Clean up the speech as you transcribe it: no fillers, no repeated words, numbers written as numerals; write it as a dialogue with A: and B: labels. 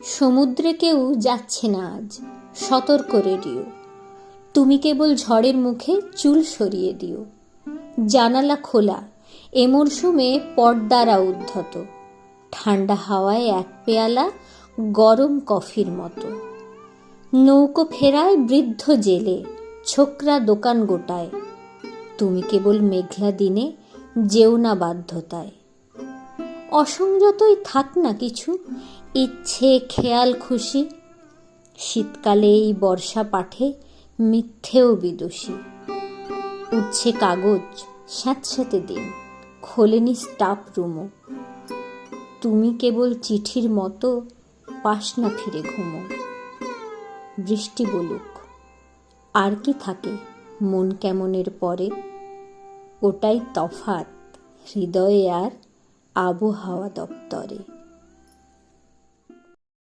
A: সমুদ্রে কেউ যাচ্ছে না আজ, সতর্ক রেডিও। তুমি কেবল ঝড়ের মুখে চুল সরিয়ে দিও। জানালা খোলা, এ মরশুমে পর্দারা উদ্ধত। ঠান্ডা হাওয়ায় এক পেয়ালা গরম কফির মতো। নৌকো ফেরায় বৃদ্ধ জেলে, ছোকরা দোকান গোটায়। তুমি কেবল মেঘলা দিনে যেও না বাধ্যতায়। অসংযতই থাক না কিছু, ইচ্ছে খেয়াল খুশি। শীতকালে এই বর্ষা পাঠে মিথ্যেও বিদুষী। উঠছে কাগজ, স্যাঁতস্যাঁতে দিন, খোলেনি স্টাফ রুমও। তুমি কেবল চিঠির মতো পাস না ফিরে ঘুমো। বৃষ্টি বলুক, আর কি থাকে মন কেমনের পরে। ওটাই তফাৎ হৃদয়ে আর আবহাওয়া দপ্তরে।